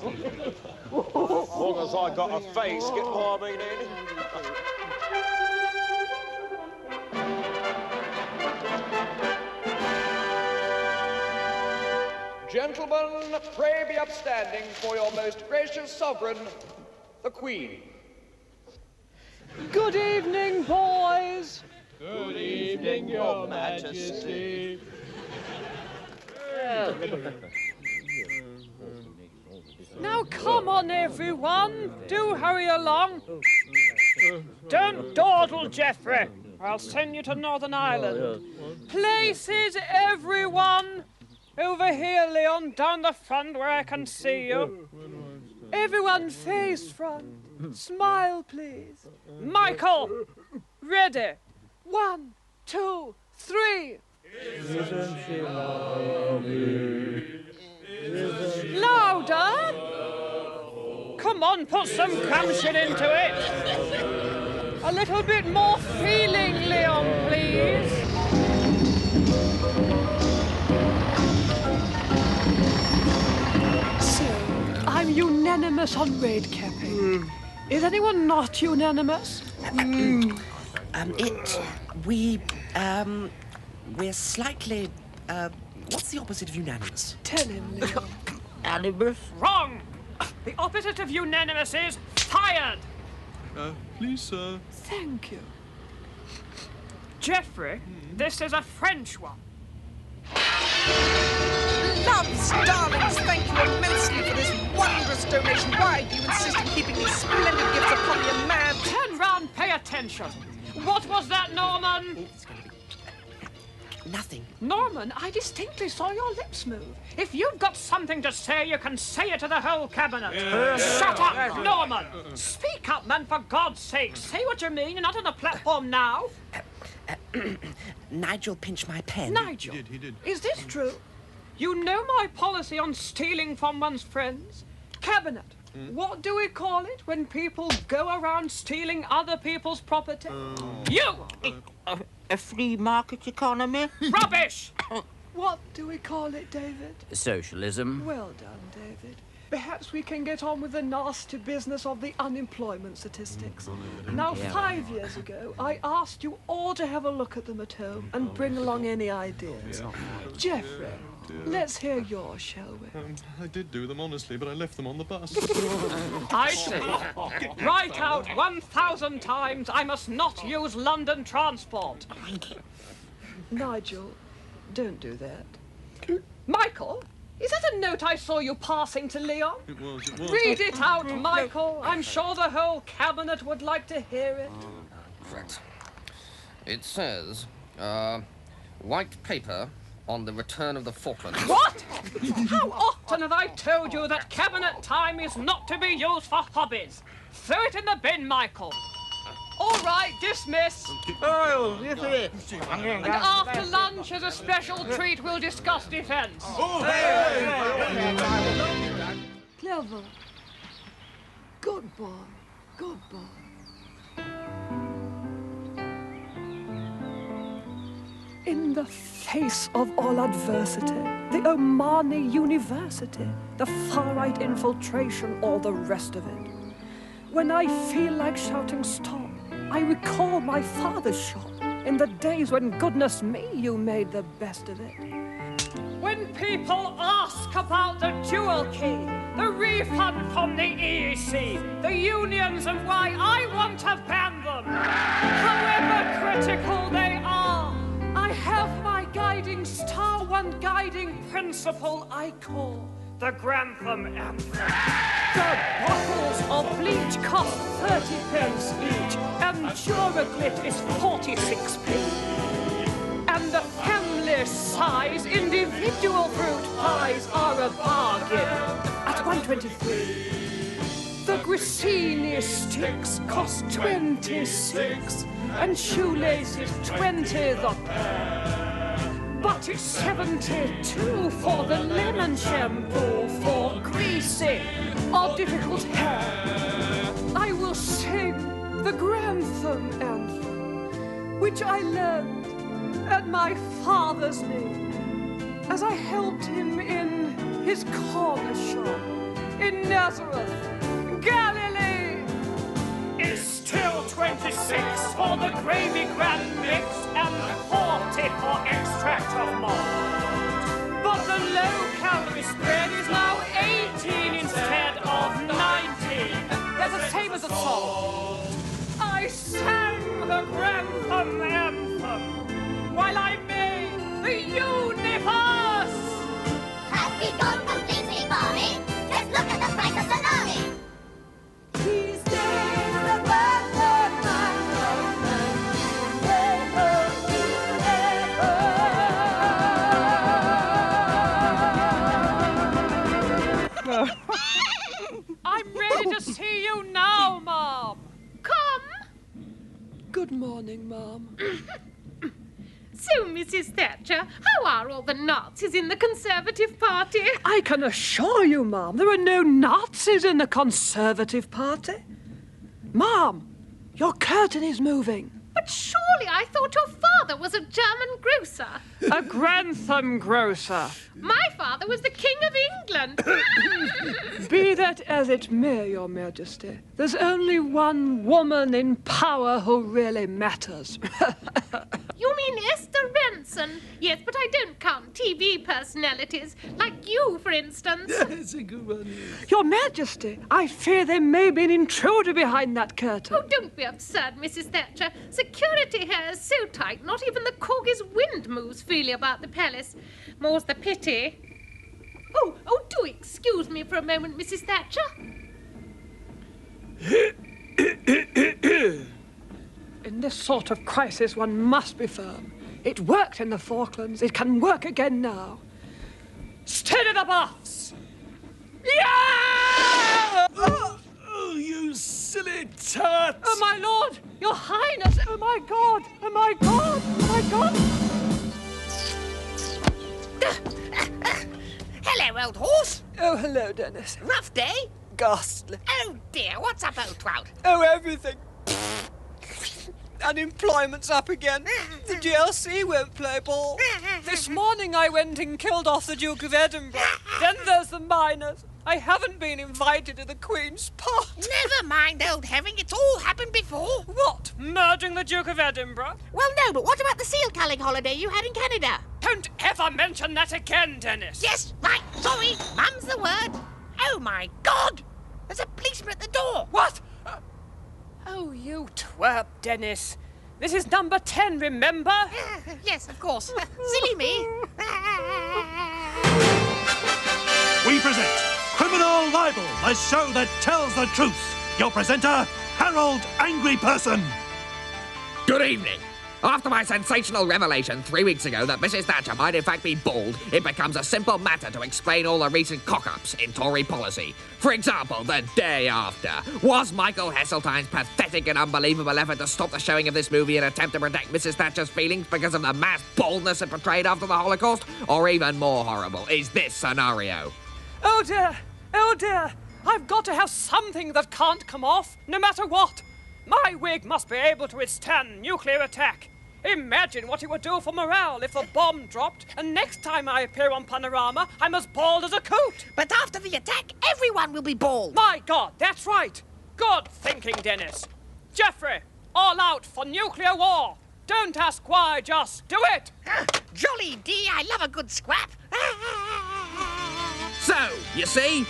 long as I got a face, get what I mean, Andy? Gentlemen, pray be upstanding for your most gracious sovereign, the Queen. Good evening, boys. Good evening, Your Majesty. Now come on, everyone. Do hurry along. Don't dawdle, Geoffrey, or I'll send you to Northern Ireland. Places, everyone. Over here, Leon, down the front where I can see you. Everyone face front. Smile, please. Michael, ready. 1, 2, 3. Isn't she lovely? Louder! Come on, put some gumption into it. A little bit more feeling, Leon, please. So, I'm unanimous on raid capping. Is anyone not unanimous? We're slightly, what's the opposite of unanimous? Tell him, Leon. Unanimous? Wrong! The opposite of unanimous is fired! Please, sir. Thank you. Geoffrey, this is a French one. Loves, darlings, thank you immensely for this wondrous donation. Why do you insist on keeping these splendid gifts upon me, a man? Turn round, pay attention. What was that, Norman? It's going to be... nothing. Norman, I distinctly saw your lips move. If you've got something to say, you can say it to the whole cabinet. Shut up, Norman! Speak up, man, for God's sake. Say what you mean. You're not on a platform now. Nigel pinched my pen. Nigel? He did. Is this true? You know my policy on stealing from one's friends? Cabinet. What do we call it when people go around stealing other people's property? You! A free market economy? Rubbish! What do we call it, David? Socialism. Well done, David. Perhaps we can get on with the nasty business of the unemployment statistics. Now, 5 years ago, I asked you all to have a look at them at home and bring along any ideas. Geoffrey, let's hear yours, shall we? I did do them, honestly, but I left them on the bus. I see. Write out 1,000 times I must not use London transport. Nigel, don't do that. Michael, is that a note I saw you passing to Leon? It was. Read it out, Michael. I'm sure the whole cabinet would like to hear it. Right. It says, white paper on the return of the Falklands. What? How often have I told you that cabinet time is not to be used for hobbies? Throw it in the bin, Michael. All right, dismiss. Oh, yes it is. And after lunch, as a special treat, we'll discuss defence. Clever. Good boy. Good boy. In the face of all adversity, the Omani University, the far-right infiltration, all the rest of it. When I feel like shouting stop, I recall my father's shop in the days when, goodness me, you made the best of it. When people ask about the jewel key, the refund from the EEC, the unions and why I want to ban them, however critical they are, I have my guiding star, one guiding principle I call the Grantham Anthem. The bottles of bleach cost 30 pence each, and Duraglit is 46p. And the family size individual fruit pies are a bargain at 1.23. The Grissini sticks cost 26, and shoelaces 20 the pair. But it's 72 for the lemon shampoo for greasy or difficult hair. I will sing the Grantham Anthem, which I learned at my father's knee as I helped him in his corner shop in in Nazareth, Galilee. Is still 26 for the gravy grand mix and 40 for extract of malt. But the low-calorie spread is now 18 instead of 19. That's the same as a song. I sang the Grantham anthem while I made the universe. Have we gone completely boring? Just look at the price of salami. These days the birds are I'm ready to see you now, Mom. Come. Good morning, Mom. So, Mrs. Thatcher, how are all the Nazis in the Conservative Party? I can assure you, Mom, there are no Nazis in the Conservative Party. Mom, your curtain is moving. But surely I thought your father was a German grocer. A Grantham grocer. My father was the King of England. Be that as it may, Your Majesty, there's only one woman in power who really matters. You mean Esther Ranson? Yes, but I don't count TV personalities, like you, for instance. That's a good one. Your Majesty, I fear there may be an intruder behind that curtain. Oh, don't be absurd, Mrs. Thatcher. Security here is so tight, not even the corgi's wind moves freely about the palace. More's the pity. Oh, do excuse me for a moment, Mrs. Thatcher. In this sort of crisis, one must be firm. It worked in the Falklands. It can work again now. Steady the buffs! Yeah! Oh, you silly tart! Oh, my lord! Your Highness! Oh, my God! Oh, my God! Oh, my God! Hello, old horse. Oh, hello, Dennis. Rough day? Ghastly. Oh, dear. What's up, old trout? Oh, everything. Unemployment's up again. The GLC won't play ball. This morning I went and killed off the Duke of Edinburgh. Then there's the miners. I haven't been invited to the Queen's pot. Never mind, old herring. It's all happened before. What? Murdering the Duke of Edinburgh? Well, no, but what about the seal culling holiday you had in Canada? Don't ever mention that again, Dennis. Yes, right. Sorry. Mum's the word. Oh, my God. There's a policeman at the door. What? Oh, you twerp, Dennis. This is number 10, remember? Yes, of course. Silly me. We present Criminal Libel, a show that tells the truth. Your presenter, Harold Angry Person. Good evening. After my sensational revelation 3 weeks ago that Mrs. Thatcher might in fact be bald, it becomes a simple matter to explain all the recent cock-ups in Tory policy. For example, the day after. Was Michael Heseltine's pathetic and unbelievable effort to stop the showing of this movie in an attempt to protect Mrs. Thatcher's feelings because of the mass baldness it portrayed after the Holocaust? Or even more horrible is this scenario. Oh, dear. Oh, dear. I've got to have something that can't come off, no matter what. My wig must be able to withstand nuclear attack. Imagine what it would do for morale if the bomb dropped, and next time I appear on Panorama, I'm as bald as a coot. But after the attack, everyone will be bald. My God, that's right. Good thinking, Dennis. Geoffrey, all out for nuclear war. Don't ask why, just do it. Jolly D, I love a good scrap. So, you see,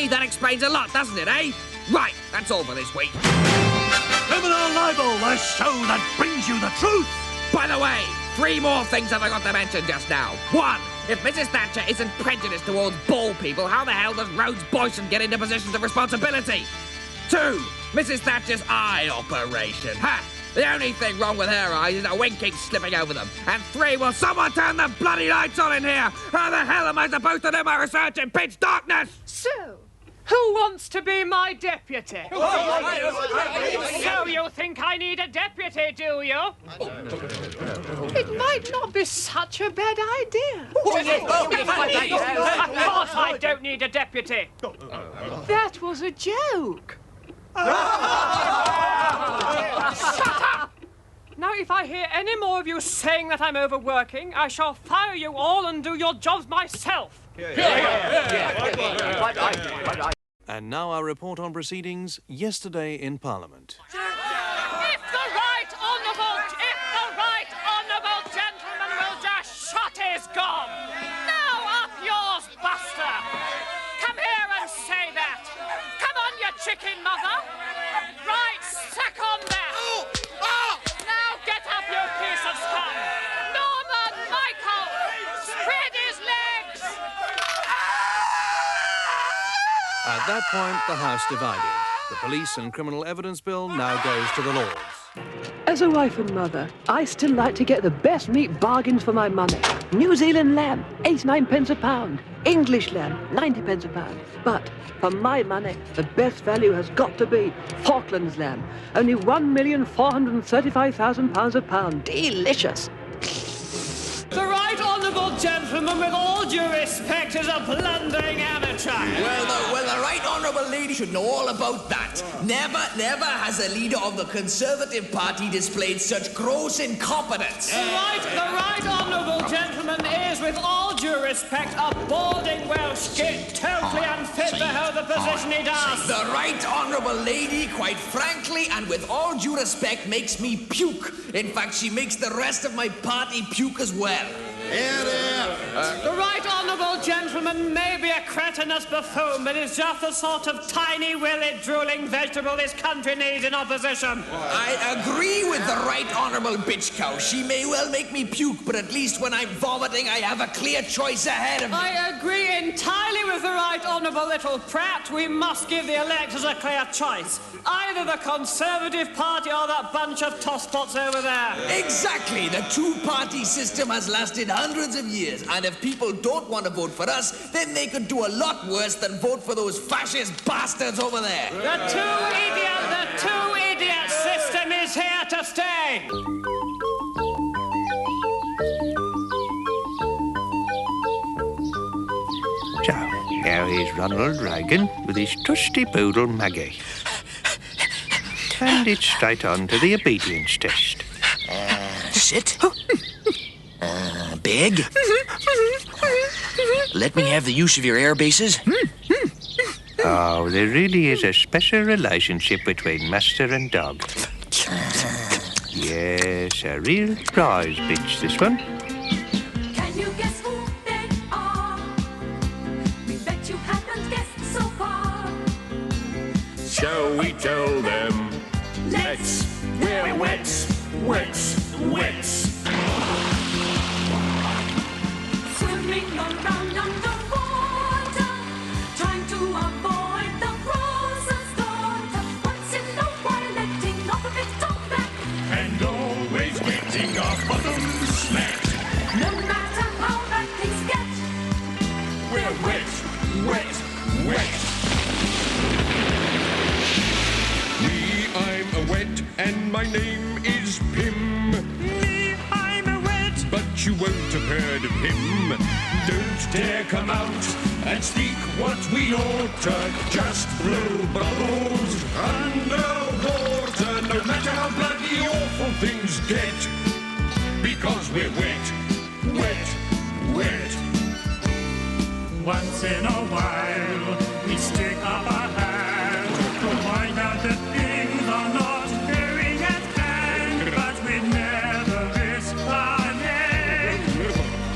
that explains a lot, doesn't it, eh? Right, that's all for this week. Criminal Libel, a show that brings you the truth. By the way, 3 more things I forgot to mention just now. 1, if Mrs. Thatcher isn't prejudiced towards bald people, how the hell does Rhodes Boyson get into positions of responsibility? 2, Mrs. Thatcher's eye operation. Ha! The only thing wrong with her eyes is a wink keeps slipping over them. And 3, will someone turn the bloody lights on in here? How the hell am I supposed to do my research in pitch darkness? So, who wants to be my deputy? So you think I need a deputy, do you? It might not be such a bad idea. Of course I don't need a deputy. That was a joke. Shut up! Now, if I hear any more of you saying that I'm overworking, I shall fire you all and do your jobs myself. And now our report on proceedings yesterday in Parliament. If the right honourable gentleman will just shut his gob. Now up yours, Buster. Come here and say that. Come on, you chicken mother. Right, suck on that. Now get up, you piece of scum. Norman Michael, spread his legs. At that point, the House divided. The Police and Criminal Evidence Bill now goes to the Lords. As a wife and mother, I still like to get the best meat bargains for my money. New Zealand lamb, 89 pence a pound. English lamb, 90 pence a pound. But for my money, the best value has got to be Falklands lamb. Only £1,435,000 a pound. Delicious. The right honourable gentleman, with all due respect, is a blundering amateur. Well, the right honourable lady should know all about that. Never has a leader of the Conservative Party displayed such gross incompetence. The right honourable gentleman is, with all due respect, a balding Welsh git, totally unfit to hold the position he does. The right honourable lady, quite frankly, and with all due respect, makes me puke. In fact, she makes the rest of my party puke as well. The right honourable gentleman may be a cretinous buffoon, but is just the sort of tiny-willied, drooling vegetable this country needs in opposition. I agree with the right honourable bitch cow. She may well make me puke, but at least when I'm vomiting, I have a clear choice ahead of me. I agree entirely with the right honourable little prat. We must give the electors a clear choice. Either the Conservative Party or that bunch of tosspots over there. Exactly. The two-party system has lasted hundreds of years, and if people don't want to vote for us, then they could do a lot worse than vote for those fascist bastards over there. The two-idiot system is here to stay. So, now here's Ronald Reagan with his trusty poodle Maggie. And it's straight on to the obedience test. Sit. Beg. Let me have the use of your air bases. Oh, there really is a special relationship between master and dog. Yes, a real prize bitch, this one. Can you guess who they are? We bet you haven't guessed so far. Shall we tell them? Let's. We're wets. Swimming around underwater, trying to avoid the frozen starter. Once in a while, letting off a bit of back. And always getting our bottoms smacked. No matter how bad things get, We're wet. Me, I'm a wet, and my name is Pim. Me, I'm a wet. But you won't have heard of him. Don't dare come out and speak what we oughta. Just blow bubbles underwater, no matter how bloody awful things get. Because we're wet. Once in a while, we stick up our hand to find out that things are not going as planned, but we never risk our neck.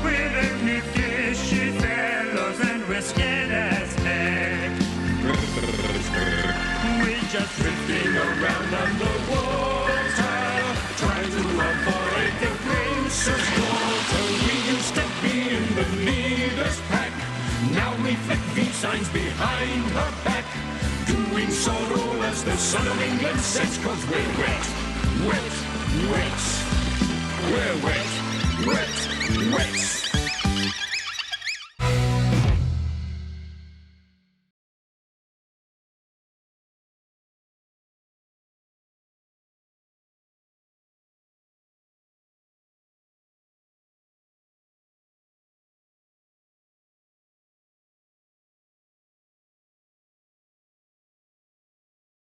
We're only fishy fellows and we're scared as heck. We're just drifting around underwater, trying to avoid the grace of water. We used to be in the leader's pack. Now we flick these signs behind her back, doing sorrow as the sun of England sets. Cause we're wet. We're wet.